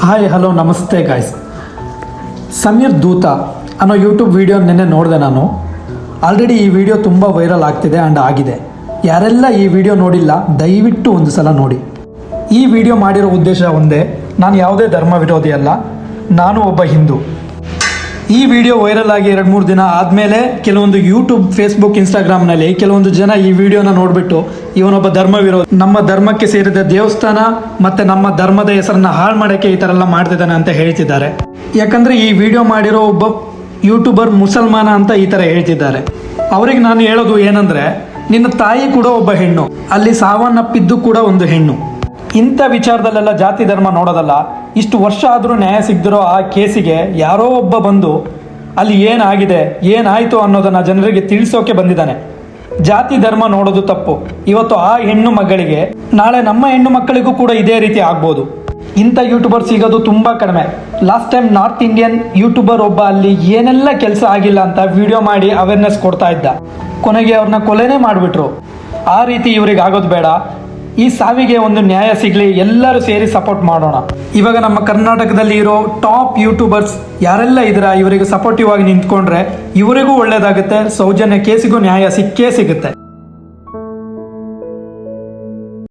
Hi hello ನಮಸ್ತೆ guys. Sameer ದೂತ ಅನ್ನೋ YouTube video ನಿನ್ನೆ ನೋಡಿದೆ ನಾನು. ಆಲ್ರೆಡಿ ಈ ವಿಡಿಯೋ ತುಂಬ ವೈರಲ್ ಆಗ್ತಿದೆ ಆ್ಯಂಡ್ ಆಗಿದೆ. ಯಾರೆಲ್ಲ ಈ ವಿಡಿಯೋ ನೋಡಿಲ್ಲ ದಯವಿಟ್ಟು ಒಂದು ಸಲ ನೋಡಿ. ಈ ವಿಡಿಯೋ ಮಾಡಿರೋ ಉದ್ದೇಶ ಒಂದೇ, ನಾನು ಯಾವುದೇ ಧರ್ಮ ವಿರೋಧಿ ಅಲ್ಲ, ನಾನು ಒಬ್ಬ ಹಿಂದೂ. ಈ ವಿಡಿಯೋ ವೈರಲ್ ಆಗಿ 2-3 ದಿನ ಆದಮೇಲೆ ಕೆಲವೊಂದು ಯೂಟ್ಯೂಬ್, ಫೇಸ್ಬುಕ್, ಇನ್ಸ್ಟಾಗ್ರಾಮ್ನಲ್ಲಿ ಕೆಲವೊಂದು ಜನ ಈ ವಿಡಿಯೋನ ನೋಡಿಬಿಟ್ಟು ಇವನೊಬ್ಬ ಧರ್ಮ ವಿರೋಧಿ, ನಮ್ಮ ಧರ್ಮಕ್ಕೆ ಸೇರಿದ ದೇವಸ್ಥಾನ ಮತ್ತು ನಮ್ಮ ಧರ್ಮದ ಹೆಸರನ್ನ ಹಾಳು ಮಾಡೋಕ್ಕೆ ಈ ಥರ ಎಲ್ಲ ಮಾಡ್ತಿದ್ದಾನೆ ಅಂತ ಹೇಳ್ತಿದ್ದಾರೆ. ಯಾಕಂದರೆ ಈ ವಿಡಿಯೋ ಮಾಡಿರೋ ಒಬ್ಬ ಯೂಟ್ಯೂಬರ್ ಮುಸಲ್ಮಾನ ಅಂತ ಈ ಥರ ಹೇಳ್ತಿದ್ದಾರೆ. ಅವ್ರಿಗೆ ನಾನು ಹೇಳೋದು ಏನಂದರೆ, ನಿನ್ನ ತಾಯಿ ಕೂಡ ಒಬ್ಬ ಹೆಣ್ಣು, ಅಲ್ಲಿ ಸಾವನ್ನಪ್ಪಿದ್ದು ಕೂಡ ಒಂದು ಹೆಣ್ಣು. ಇಂಥ ವಿಚಾರದಲ್ಲೆಲ್ಲ ಜಾತಿ ಧರ್ಮ ನೋಡೋದಲ್ಲ. ಇಷ್ಟು ವರ್ಷ ಆದರೂ ನ್ಯಾಯ ಸಿಗದಿರೋ ಆ ಕೇಸಿಗೆ ಯಾರೋ ಒಬ್ಬ ಬಂದು ಅಲ್ಲಿ ಏನಾಗಿದೆ, ಏನಾಯಿತು ಅನ್ನೋದನ್ನು ಜನರಿಗೆ ತಿಳಿಸೋಕೆ ಬಂದಿದ್ದಾನೆ. ಜಾತಿ ಧರ್ಮ ನೋಡೋದು ತಪ್ಪು. ಇವತ್ತು ಆ ಹೆಣ್ಣು ಮಗಳಿಗೆ ನಾಳೆ ನಮ್ಮ ಹೆಣ್ಣು ಮಕ್ಕಳಿಗೂ ಕೂಡ ಇದೇ ರೀತಿ ಆಗ್ಬೋದು. ಇಂಥ ಯೂಟ್ಯೂಬರ್ ಸಿಗೋದು ತುಂಬ ಕಡಿಮೆ. Last time north Indian YouTuber ಒಬ್ಬ ಅಲ್ಲಿ ಏನೆಲ್ಲ ಕೆಲಸ ಆಗಿಲ್ಲ ಅಂತ ವಿಡಿಯೋ ಮಾಡಿ ಅವೇರ್ನೆಸ್ ಕೊಡ್ತಾ ಇದ್ದ. ಕೊನೆಗೆ ಅವ್ರನ್ನ ಕೊಲೆನೇ ಮಾಡಿಬಿಟ್ರು. ಆ ರೀತಿ ಇವ್ರಿಗೆ ಆಗೋದು ಬೇಡ. ಈ ಸಾವಿಗೆ ಒಂದು ನ್ಯಾಯ ಸಿಗಲಿ, ಎಲ್ಲರೂ ಸೇರಿ ಸಪೋರ್ಟ್ ಮಾಡೋಣ. ಇವಾಗ ನಮ್ಮ ಕರ್ನಾಟಕದಲ್ಲಿ ಇರೋ ಟಾಪ್ ಯೂಟ್ಯೂಬರ್ಸ್ ಯಾರೆಲ್ಲ ಇದ್ದೀರಾ, ಇವರಿಗೆ ಸಪೋರ್ಟಿವ್ ಆಗಿ ನಿಂತ್ಕೊಂಡ್ರೆ ಇವರಿಗೂ ಒಳ್ಳೇದಾಗುತ್ತೆ. ಸೌಜನ್ಯ ಕೇಸಿಗೂ ನ್ಯಾಯ ಸಿಕ್ಕೇ ಸಿಗುತ್ತೆ.